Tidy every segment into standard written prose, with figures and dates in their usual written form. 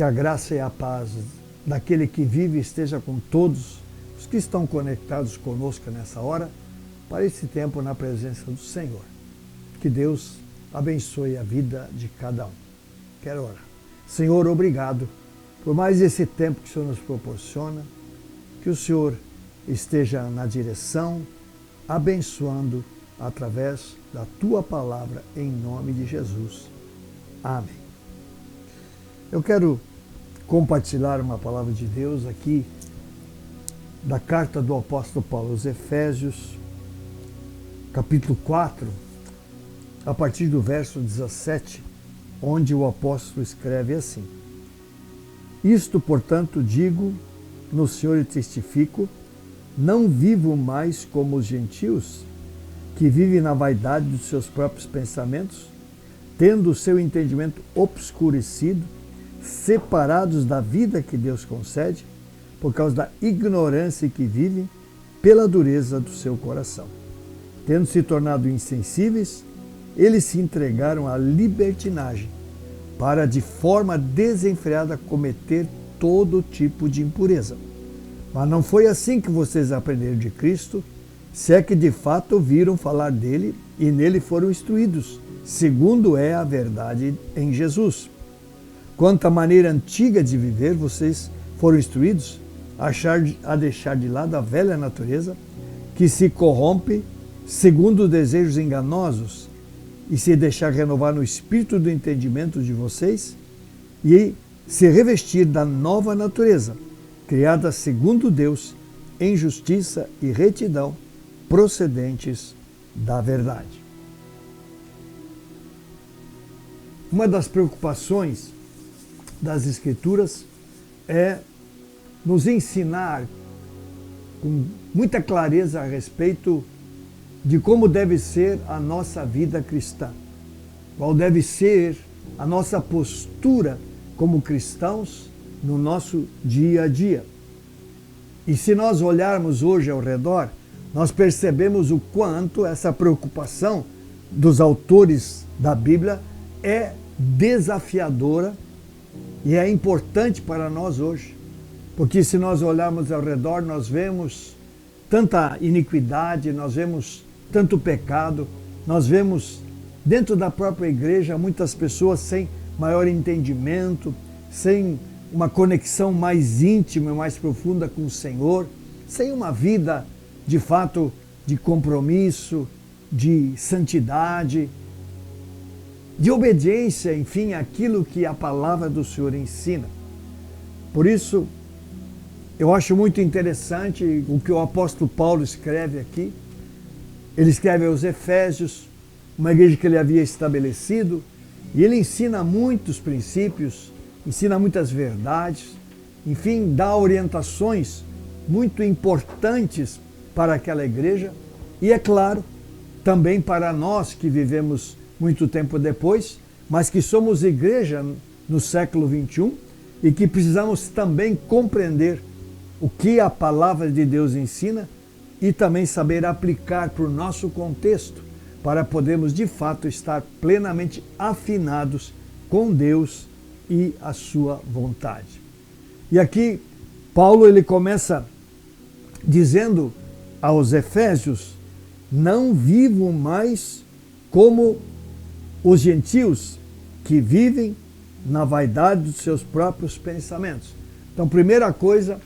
Que a graça e a paz daquele que vive esteja com todos os que estão conectados conosco nessa hora, para esse tempo na presença do Senhor. Que Deus abençoe a vida de cada um. Quero orar. Senhor, obrigado por mais esse tempo que o Senhor nos proporciona, que o Senhor esteja na direção, abençoando através da Tua palavra, em nome de Jesus. Amém. Eu quero compartilhar uma palavra de Deus aqui, da carta do apóstolo Paulo aos Efésios, capítulo 4, a partir do verso 17, onde o apóstolo escreve assim: Isto, portanto, digo no Senhor e testifico, não vivo mais como os gentios, que vivem na vaidade dos seus próprios pensamentos, tendo o seu entendimento obscurecido, separados da vida que Deus concede, por causa da ignorância que vivem, pela dureza do seu coração. Tendo se tornado insensíveis, eles se entregaram à libertinagem, para de forma desenfreada cometer todo tipo de impureza. Mas não foi assim que vocês aprenderam de Cristo, se é que de fato ouviram falar dele e nele foram instruídos, segundo é a verdade em Jesus. Quanto à maneira antiga de viver, vocês foram instruídos a deixar de lado a velha natureza, que se corrompe segundo desejos enganosos, e se deixar renovar no espírito do entendimento de vocês, e se revestir da nova natureza, criada segundo Deus, em justiça e retidão, procedentes da verdade. Uma das preocupações das Escrituras é nos ensinar com muita clareza a respeito de como deve ser a nossa vida cristã, qual deve ser a nossa postura como cristãos no nosso dia a dia. E se nós olharmos hoje ao redor, nós percebemos o quanto essa preocupação dos autores da Bíblia é desafiadora e é importante para nós hoje. Porque se nós olharmos ao redor, nós vemos tanta iniquidade, nós vemos tanto pecado, nós vemos dentro da própria igreja muitas pessoas sem maior entendimento, sem uma conexão mais íntima e mais profunda com o Senhor, sem uma vida de fato de compromisso, de santidade, de obediência, enfim, aquilo que a palavra do Senhor ensina. Por isso, eu acho muito interessante o que o apóstolo Paulo escreve aqui. Ele escreve aos Efésios, uma igreja que ele havia estabelecido, e ele ensina muitos princípios, ensina muitas verdades, enfim, dá orientações muito importantes para aquela igreja, e é claro, também para nós que vivemos muito tempo depois, mas que somos igreja no século XXI e que precisamos também compreender o que a palavra de Deus ensina e também saber aplicar para o nosso contexto, para podermos de fato estar plenamente afinados com Deus e a sua vontade. E aqui Paulo ele começa dizendo aos Efésios: não vivam mais como os gentios que vivem na vaidade dos seus próprios pensamentos. Então, primeira coisa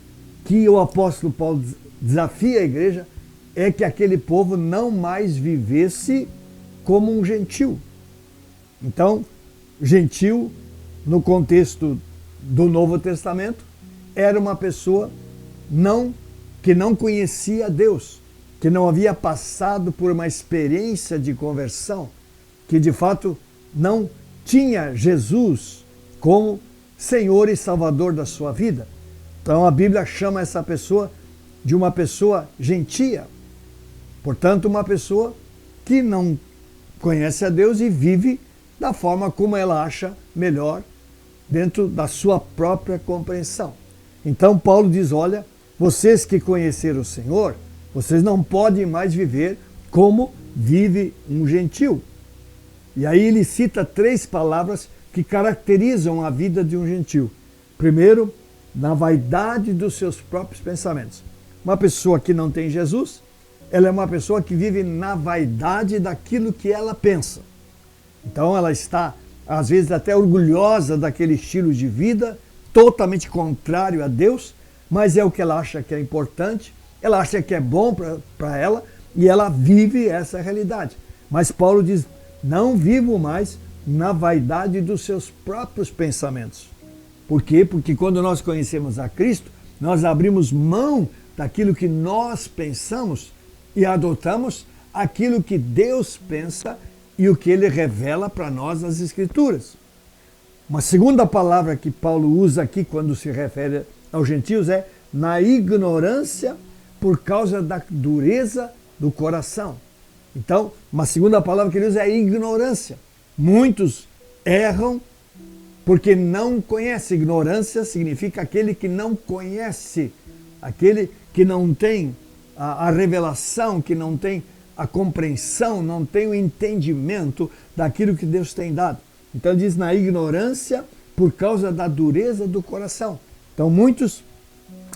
que o apóstolo Paulo desafia a igreja é que aquele povo não mais vivesse como um gentil. Então, gentil, no contexto do Novo Testamento, era uma pessoa que não conhecia Deus, que não havia passado por uma experiência de conversão, que de fato não tinha Jesus como Senhor e Salvador da sua vida. Então a Bíblia chama essa pessoa de uma pessoa gentia. Portanto, uma pessoa que não conhece a Deus e vive da forma como ela acha melhor dentro da sua própria compreensão. Então Paulo diz: olha, vocês que conheceram o Senhor, vocês não podem mais viver como vive um gentil. E aí ele cita 3 palavras que caracterizam a vida de um gentil. Primeiro, na vaidade dos seus próprios pensamentos. Uma pessoa que não tem Jesus, ela é uma pessoa que vive na vaidade daquilo que ela pensa. Então ela está, às vezes, até orgulhosa daquele estilo de vida, totalmente contrário a Deus, mas é o que ela acha que é importante, ela acha que é bom para ela e ela vive essa realidade. Mas Paulo diz, não vivo mais na vaidade dos seus próprios pensamentos. Por quê? Porque quando nós conhecemos a Cristo, nós abrimos mão daquilo que nós pensamos e adotamos aquilo que Deus pensa e o que Ele revela para nós nas Escrituras. Uma segunda palavra que Paulo usa aqui quando se refere aos gentios é na ignorância por causa da dureza do coração. Então, uma segunda palavra que ele usa é ignorância. Muitos erram porque não conhece. Ignorância significa aquele que não conhece, aquele que não tem a revelação, que não tem a compreensão, não tem o entendimento daquilo que Deus tem dado. Então ele diz na ignorância por causa da dureza do coração. Então muitos,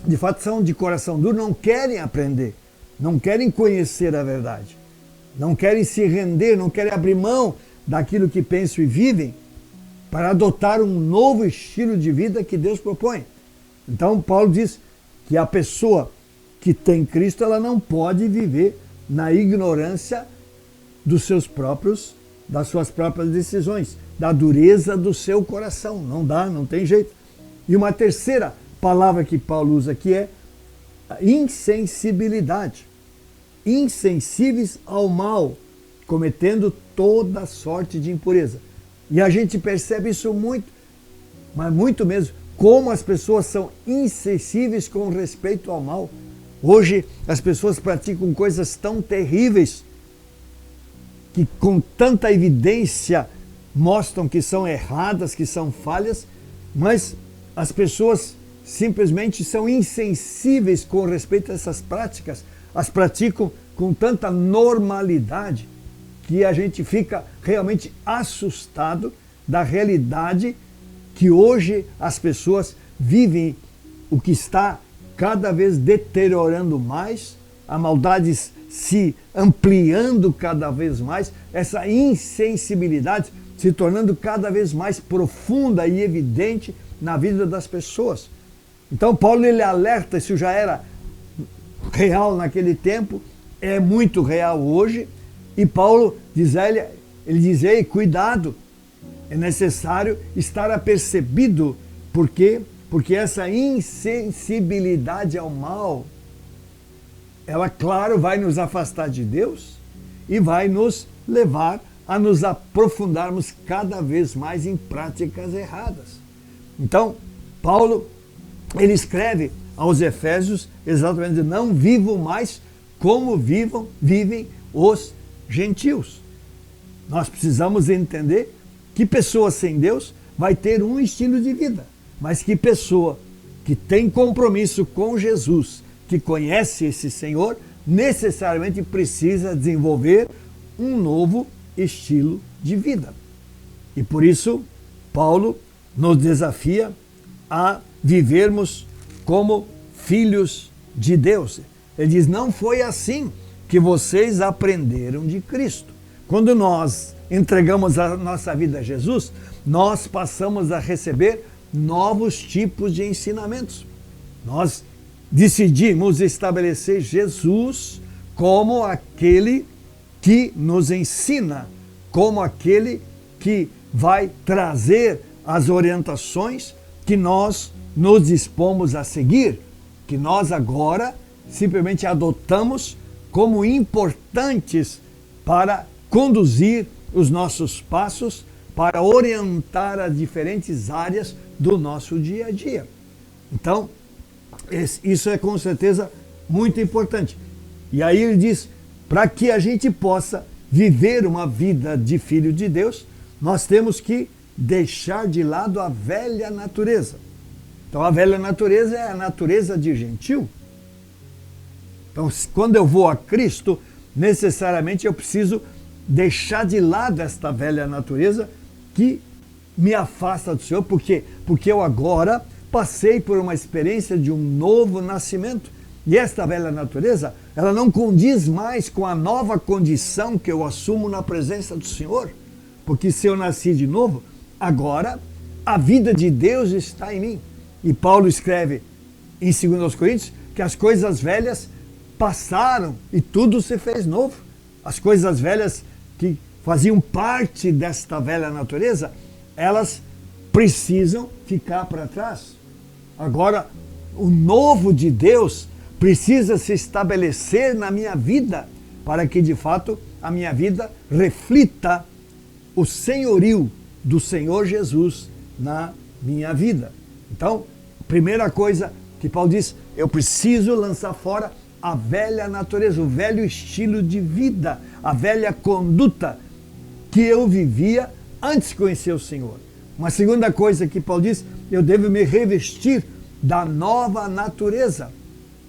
de fato, são de coração duro, não querem aprender, não querem conhecer a verdade, não querem se render, não querem abrir mão daquilo que pensam e vivem para adotar um novo estilo de vida que Deus propõe. Então Paulo diz que a pessoa que tem Cristo, ela não pode viver na ignorância das suas próprias decisões, da dureza do seu coração. Não dá, não tem jeito. E uma terceira palavra que Paulo usa aqui é a insensibilidade. Insensíveis ao mal, cometendo toda sorte de impureza. E a gente percebe isso muito, mas muito mesmo, como as pessoas são insensíveis com respeito ao mal. Hoje as pessoas praticam coisas tão terríveis que com tanta evidência mostram que são erradas, que são falhas, mas as pessoas simplesmente são insensíveis com respeito a essas práticas, as praticam com tanta normalidade que a gente fica realmente assustado da realidade que hoje as pessoas vivem, o que está cada vez deteriorando mais, a maldade se ampliando cada vez mais, essa insensibilidade se tornando cada vez mais profunda e evidente na vida das pessoas. Então Paulo ele alerta, isso já era real naquele tempo, é muito real hoje, e Paulo diz ele diz, ei, cuidado, é necessário estar apercebido, porque essa insensibilidade ao mal, ela, claro, vai nos afastar de Deus e vai nos levar a nos aprofundarmos cada vez mais em práticas erradas. Então, Paulo, ele escreve aos Efésios exatamente, não vivam mais como vivem os gentios. Nós precisamos entender que pessoa sem Deus vai ter um estilo de vida, mas que pessoa que tem compromisso com Jesus, que conhece esse Senhor, necessariamente precisa desenvolver um novo estilo de vida. E por isso, Paulo nos desafia a vivermos como filhos de Deus. Ele diz, não foi assim que vocês aprenderam de Cristo. Quando nós entregamos a nossa vida a Jesus, nós passamos a receber novos tipos de ensinamentos. Nós decidimos estabelecer Jesus como aquele que nos ensina, como aquele que vai trazer as orientações que nós nos dispomos a seguir, que nós agora simplesmente adotamos como importantes para conduzir os nossos passos, para orientar as diferentes áreas do nosso dia a dia. Então, isso é com certeza muito importante. E aí ele diz, para que a gente possa viver uma vida de filho de Deus, nós temos que deixar de lado a velha natureza. Então a velha natureza é a natureza de gentil. Então quando eu vou a Cristo, necessariamente eu preciso deixar de lado esta velha natureza que me afasta do Senhor, porque eu agora passei por uma experiência de um novo nascimento. E esta velha natureza, ela não condiz mais com a nova condição que eu assumo na presença do Senhor. Porque se eu nasci de novo, agora a vida de Deus está em mim. E Paulo escreve em 2 Coríntios que as coisas velhas passaram e tudo se fez novo. As coisas velhas que faziam parte desta velha natureza, elas precisam ficar para trás. Agora, o novo de Deus precisa se estabelecer na minha vida para que, de fato, a minha vida reflita o senhorio do Senhor Jesus na minha vida. Então, primeira coisa que Paulo diz, eu preciso lançar fora a velha natureza, o velho estilo de vida, a velha conduta que eu vivia antes de conhecer o Senhor. Uma segunda coisa que Paulo diz, eu devo me revestir da nova natureza.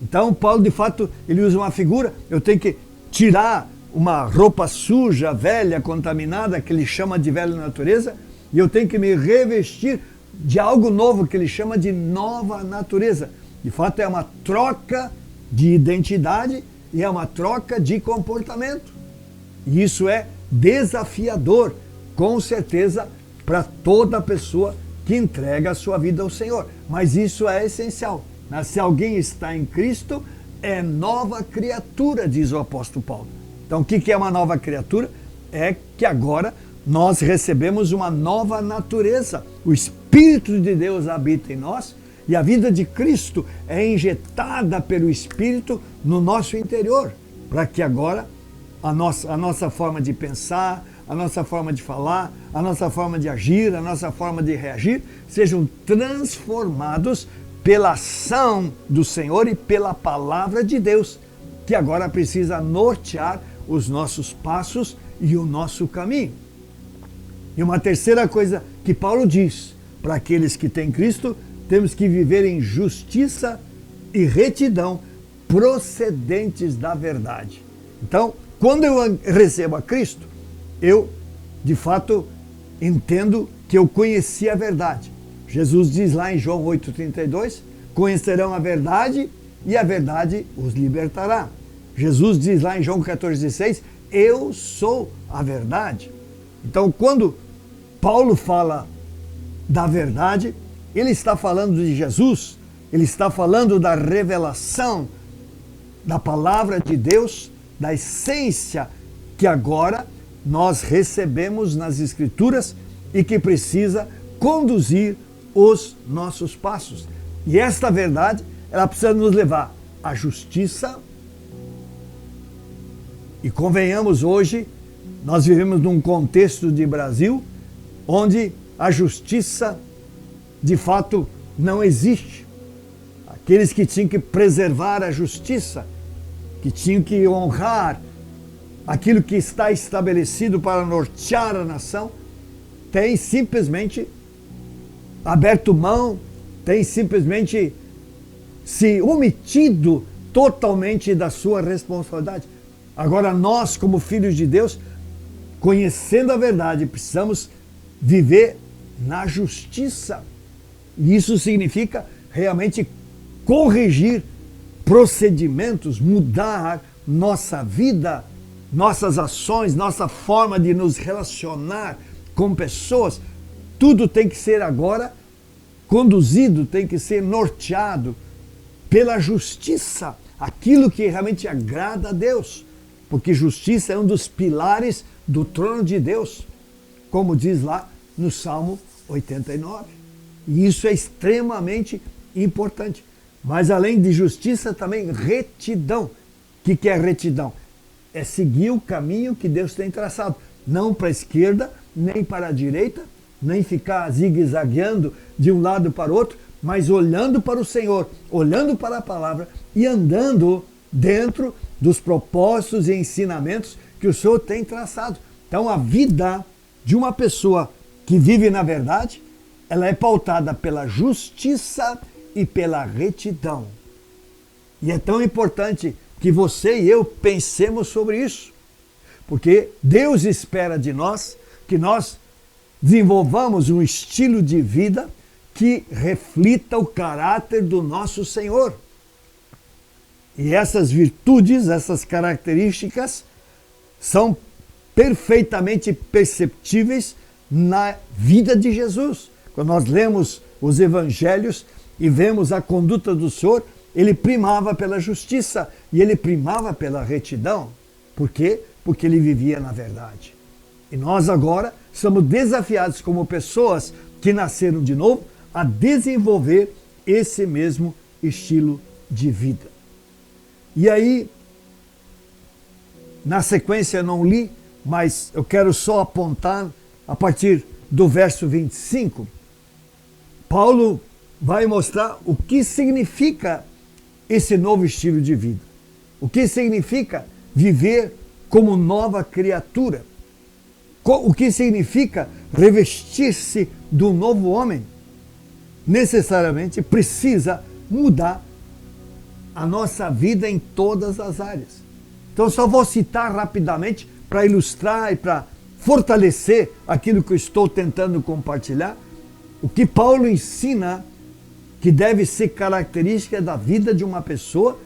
Então, Paulo, de fato, ele usa uma figura, eu tenho que tirar uma roupa suja, velha, contaminada, que ele chama de velha natureza, e eu tenho que me revestir de algo novo, que ele chama de nova natureza. De fato, é uma troca de identidade e é uma troca de comportamento. E isso é desafiador, com certeza, para toda pessoa que entrega a sua vida ao Senhor. Mas isso é essencial. Mas se alguém está em Cristo, é nova criatura, diz o apóstolo Paulo. Então, o que é uma nova criatura? É que agora nós recebemos uma nova natureza. O Espírito de Deus habita em nós e a vida de Cristo é injetada pelo Espírito no nosso interior, para que agora a nossa forma de pensar, a nossa forma de falar, a nossa forma de agir, a nossa forma de reagir, sejam transformados pela ação do Senhor e pela palavra de Deus, que agora precisa nortear os nossos passos e o nosso caminho. E uma terceira coisa que Paulo diz, para aqueles que têm Cristo, temos que viver em justiça e retidão procedentes da verdade. Então, quando eu recebo a Cristo, eu, de fato, entendo que eu conheci a verdade. Jesus diz lá em João 8,32, conhecerão a verdade e a verdade os libertará. Jesus diz lá em João 14,16, eu sou a verdade. Então, quando Paulo fala da verdade, ele está falando de Jesus, ele está falando da revelação da palavra de Deus, da essência que agora nós recebemos nas Escrituras e que precisa conduzir os nossos passos. E esta verdade, ela precisa nos levar à justiça. E convenhamos, hoje, nós vivemos num contexto de Brasil onde a justiça, de fato, não existe. Aqueles que tinham que preservar a justiça, que tinham que honrar aquilo que está estabelecido para nortear a nação, têm simplesmente aberto mão, têm simplesmente se omitido totalmente da sua responsabilidade. Agora nós, como filhos de Deus, conhecendo a verdade, precisamos viver na justiça. E isso significa realmente corrigir procedimentos, mudar nossa vida, nossas ações, nossa forma de nos relacionar com pessoas. Tudo tem que ser agora conduzido, tem que ser norteado pela justiça, aquilo que realmente agrada a Deus, porque justiça é um dos pilares do trono de Deus, como diz lá no Salmo 89. E isso é extremamente importante. Mas além de justiça, também retidão. O que é retidão? É seguir o caminho que Deus tem traçado, não para a esquerda, nem para a direita, nem ficar zigue-zagueando de um lado para o outro, mas olhando para o Senhor, olhando para a palavra e andando dentro dos propósitos e ensinamentos que o Senhor tem traçado. Então a vida de uma pessoa que vive na verdade, ela é pautada pela justiça e pela retidão. E é tão importante que você e eu pensemos sobre isso, porque Deus espera de nós que nós desenvolvamos um estilo de vida que reflita o caráter do nosso Senhor. E essas virtudes, essas características, são perfeitamente perceptíveis na vida de Jesus. Quando nós lemos os evangelhos e vemos a conduta do Senhor, ele primava pela justiça e ele primava pela retidão. Por quê? Porque ele vivia na verdade. E nós agora somos desafiados como pessoas que nasceram de novo a desenvolver esse mesmo estilo de vida. E aí, na sequência eu não li, mas eu quero só apontar a partir do verso 25. Paulo vai mostrar o que significa esse novo estilo de vida. O que significa viver como nova criatura. O que significa revestir-se do novo homem. Necessariamente precisa mudar a nossa vida em todas as áreas. Então só vou citar rapidamente para ilustrar e para fortalecer aquilo que eu estou tentando compartilhar, o que Paulo ensina que deve ser característica da vida de uma pessoa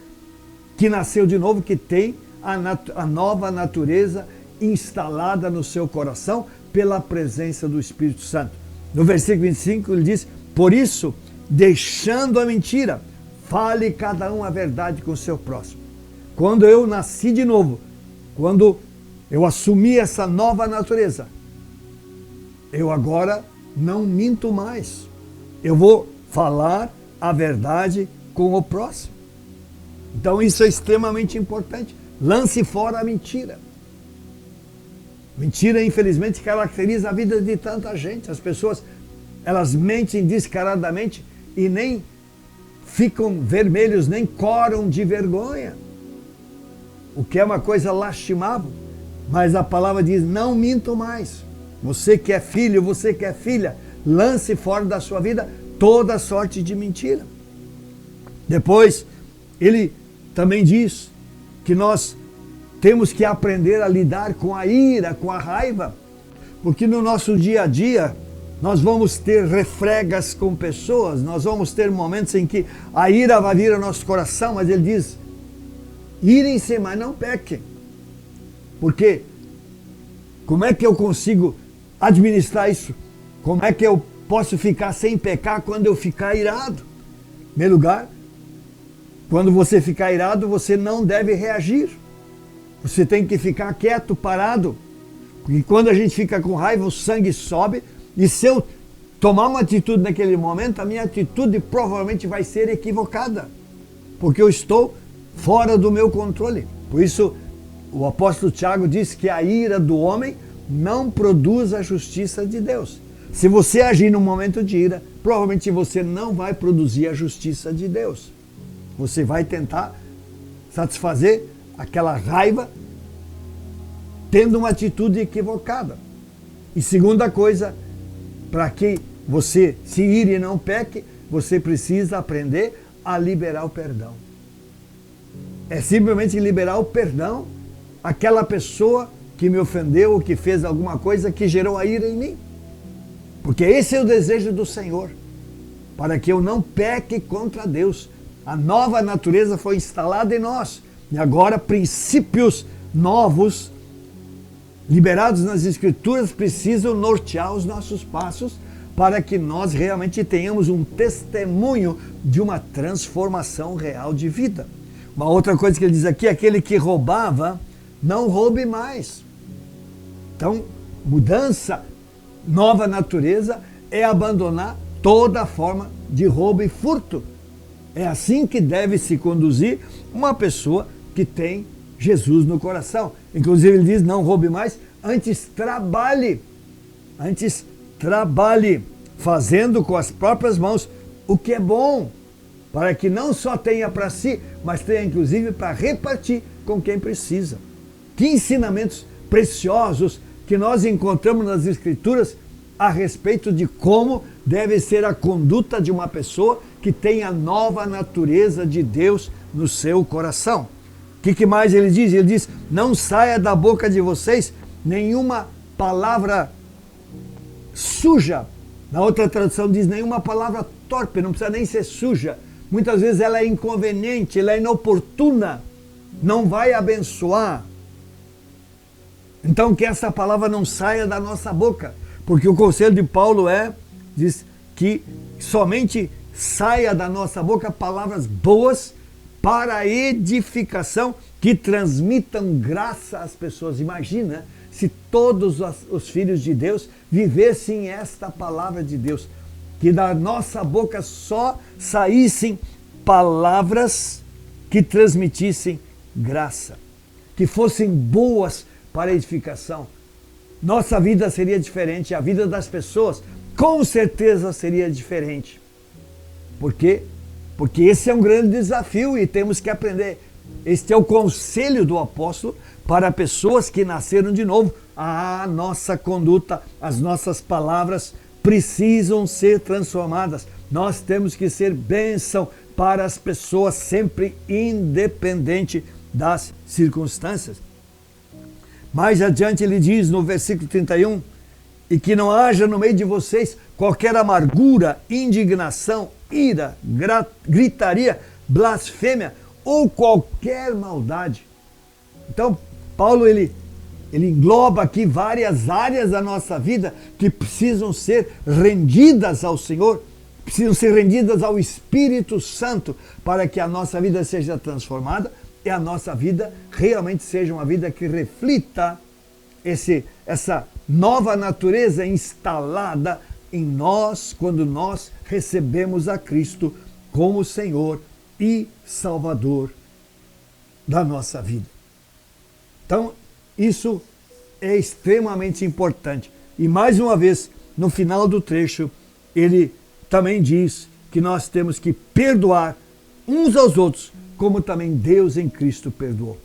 que nasceu de novo, que tem a nova natureza instalada no seu coração pela presença do Espírito Santo. No versículo 25 ele diz: por isso, deixando a mentira, fale cada um a verdade com o seu próximo. Quando eu nasci de novo, quando eu assumi essa nova natureza, eu agora não minto mais. Eu vou falar a verdade com o próximo. Então isso é extremamente importante. Lance fora a mentira. Mentira, infelizmente, caracteriza a vida de tanta gente. As pessoas, elas mentem descaradamente e nem ficam vermelhos, nem coram de vergonha. O que é uma coisa lastimável. Mas a palavra diz: não mintam mais. Você que é filho, você que é filha, lance fora da sua vida toda sorte de mentira. Depois, ele também diz que nós temos que aprender a lidar com a ira, com a raiva, porque no nosso dia a dia nós vamos ter refregas com pessoas, nós vamos ter momentos em que a ira vai vir ao nosso coração, mas ele diz: irem-se, mas não pequem. Porque como é que eu consigo administrar isso? Como é que eu posso ficar sem pecar quando eu ficar irado? Em primeiro lugar, quando você ficar irado, você não deve reagir. Você tem que ficar quieto, parado. Porque quando a gente fica com raiva, o sangue sobe. E se eu tomar uma atitude naquele momento, a minha atitude provavelmente vai ser equivocada. Porque eu estou fora do meu controle. Por isso, o apóstolo Tiago diz que a ira do homem não produz a justiça de Deus. Se você agir num momento de ira, provavelmente você não vai produzir a justiça de Deus. Você vai tentar satisfazer aquela raiva tendo uma atitude equivocada. E segunda coisa, para que você se ire e não peque, você precisa aprender a liberar o perdão. É simplesmente liberar o perdão àquela pessoa que me ofendeu ou que fez alguma coisa que gerou a ira em mim. Porque esse é o desejo do Senhor, para que eu não peque contra Deus. A nova natureza foi instalada em nós. E agora princípios novos, liberados nas Escrituras, precisam nortear os nossos passos para que nós realmente tenhamos um testemunho de uma transformação real de vida. Uma outra coisa que ele diz aqui: aquele que roubava, não roube mais. Então, mudança, nova natureza é abandonar toda forma de roubo e furto. É assim que deve se conduzir uma pessoa que tem Jesus no coração. Inclusive ele diz: não roube mais, antes trabalhe. Antes trabalhe, fazendo com as próprias mãos o que é bom, para que não só tenha para si, mas tenha inclusive para repartir com quem precisa. Que ensinamentos preciosos que nós encontramos nas Escrituras a respeito de como deve ser a conduta de uma pessoa que tem a nova natureza de Deus no seu coração. O que mais ele diz? Ele diz: não saia da boca de vocês nenhuma palavra suja. Na outra tradução diz: nenhuma palavra torpe, não precisa nem ser suja. Muitas vezes ela é inconveniente, ela é inoportuna, não vai abençoar. Então que essa palavra não saia da nossa boca, porque o conselho de Paulo diz que somente saia da nossa boca palavras boas para a edificação, que transmitam graça às pessoas. Imagina se todos os filhos de Deus vivessem esta palavra de Deus, que da nossa boca só saíssem palavras que transmitissem graça, que fossem boas para a edificação. Nossa vida seria diferente, a vida das pessoas com certeza seria diferente. Por quê? Porque esse é um grande desafio e temos que aprender. Este é o conselho do apóstolo para pessoas que nasceram de novo. A nossa conduta, as nossas palavras precisam ser transformadas. Nós temos que ser bênção para as pessoas, sempre independente das circunstâncias. Mais adiante ele diz no versículo 31, e que não haja no meio de vocês qualquer amargura, indignação, ira, gritaria, blasfêmia ou qualquer maldade. Então, Paulo ele engloba aqui várias áreas da nossa vida que precisam ser rendidas ao Senhor, precisam ser rendidas ao Espírito Santo para que a nossa vida seja transformada e a nossa vida realmente seja uma vida que reflita essa nova natureza instalada em nós quando nós recebemos a Cristo como Senhor e Salvador da nossa vida. Então, isso é extremamente importante. E mais uma vez, no final do trecho, ele também diz que nós temos que perdoar uns aos outros, como também Deus em Cristo perdoou.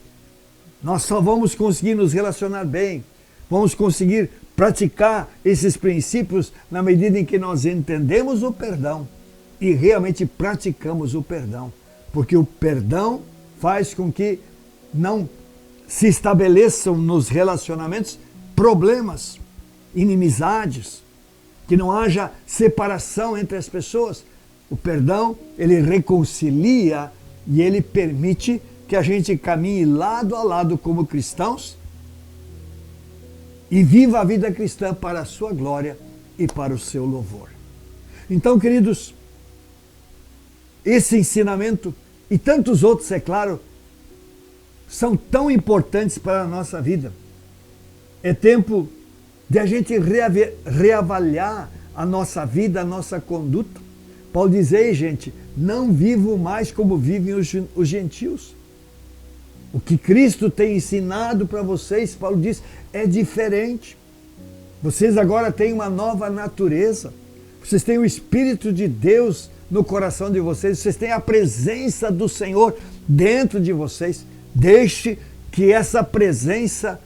Nós só vamos conseguir nos relacionar bem, vamos conseguir praticar esses princípios na medida em que nós entendemos o perdão e realmente praticamos o perdão. Porque o perdão faz com que não se estabeleçam nos relacionamentos problemas, inimizades, que não haja separação entre as pessoas. O perdão, ele reconcilia e ele permite que a gente caminhe lado a lado como cristãos e viva a vida cristã para a sua glória e para o seu louvor. Então, queridos, esse ensinamento e tantos outros, é claro, são tão importantes para a nossa vida. É tempo de a gente reavaliar a nossa vida, a nossa conduta. Paulo diz: ei, gente, não vivo mais como vivem os gentios. O que Cristo tem ensinado para vocês, Paulo diz, é diferente. Vocês agora têm uma nova natureza. Vocês têm o Espírito de Deus no coração de vocês. Vocês têm a presença do Senhor dentro de vocês. Deixe que essa presença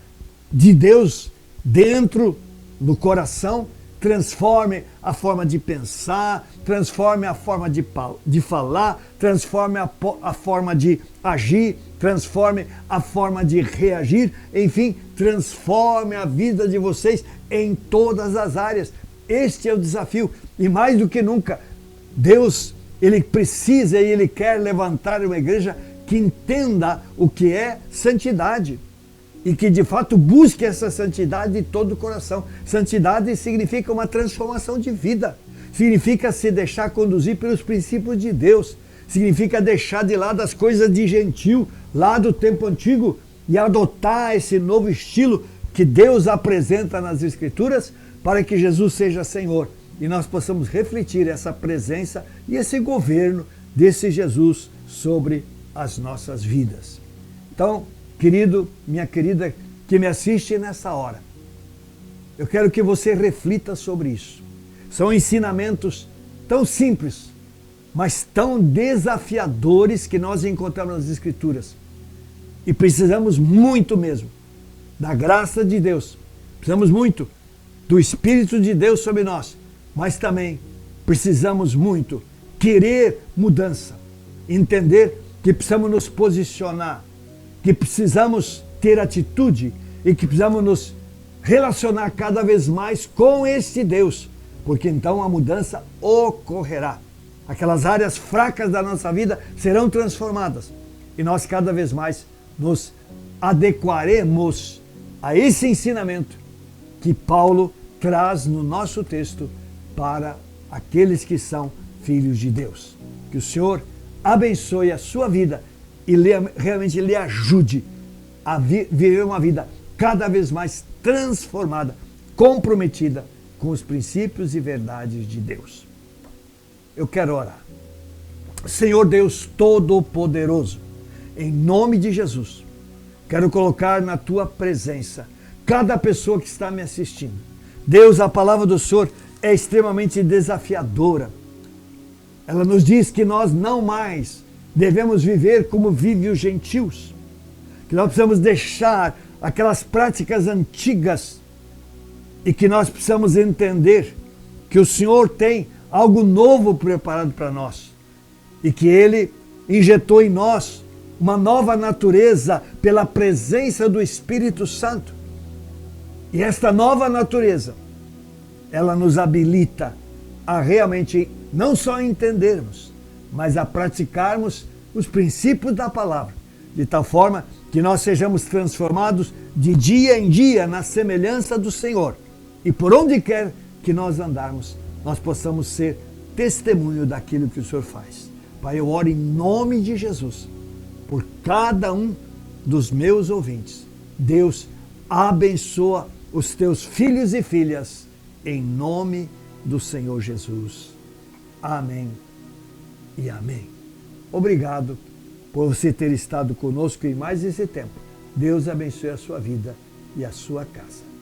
de Deus dentro do coração transforme a forma de pensar, transforme a forma de falar, transforme a forma de agir, transforme a forma de reagir, enfim, transforme a vida de vocês em todas as áreas. Este é o desafio e mais do que nunca, Deus, Ele precisa e Ele quer levantar uma igreja que entenda o que é santidade e que de fato busque essa santidade de todo o coração. Santidade significa uma transformação de vida, significa se deixar conduzir pelos princípios de Deus, significa deixar de lado as coisas de gentil, lá do tempo antigo, e adotar esse novo estilo que Deus apresenta nas Escrituras para que Jesus seja Senhor e nós possamos refletir essa presença e esse governo desse Jesus sobre as nossas vidas. Então, querido, minha querida, que me assiste nessa hora, eu quero que você reflita sobre isso. São ensinamentos tão simples, mas tão desafiadores que nós encontramos nas Escrituras. E precisamos muito mesmo da graça de Deus. Precisamos muito do Espírito de Deus sobre nós, mas também precisamos muito querer mudança, entender que precisamos nos posicionar, que precisamos ter atitude e que precisamos nos relacionar cada vez mais com este Deus, porque então a mudança ocorrerá. aquelas áreas fracas da nossa vida serão transformadas. E nós cada vez mais nos adequaremos a esse ensinamento que Paulo traz no nosso texto para aqueles que são filhos de Deus. Que o Senhor abençoe a sua vida e realmente lhe ajude a viver uma vida cada vez mais transformada, comprometida com os princípios e verdades de Deus. Eu quero orar. Senhor Deus Todo-Poderoso, em nome de Jesus, quero colocar na tua presença cada pessoa que está me assistindo. Deus, a palavra do Senhor é extremamente desafiadora. Ela nos diz que nós não mais devemos viver como vivem os gentios, que nós precisamos deixar aquelas práticas antigas e que nós precisamos entender que o Senhor tem algo novo preparado para nós e que Ele injetou em nós uma nova natureza pela presença do Espírito Santo. E esta nova natureza, ela nos habilita a realmente não só entendermos, mas a praticarmos os princípios da palavra, de tal forma que nós sejamos transformados de dia em dia na semelhança do Senhor. E por onde quer que nós andarmos, nós possamos ser testemunho daquilo que o Senhor faz. Pai, eu oro em nome de Jesus por cada um dos meus ouvintes. Deus, abençoa os teus filhos e filhas, em nome do Senhor Jesus. Amém e amém. Obrigado por você ter estado conosco em mais esse tempo. Deus abençoe a sua vida e a sua casa.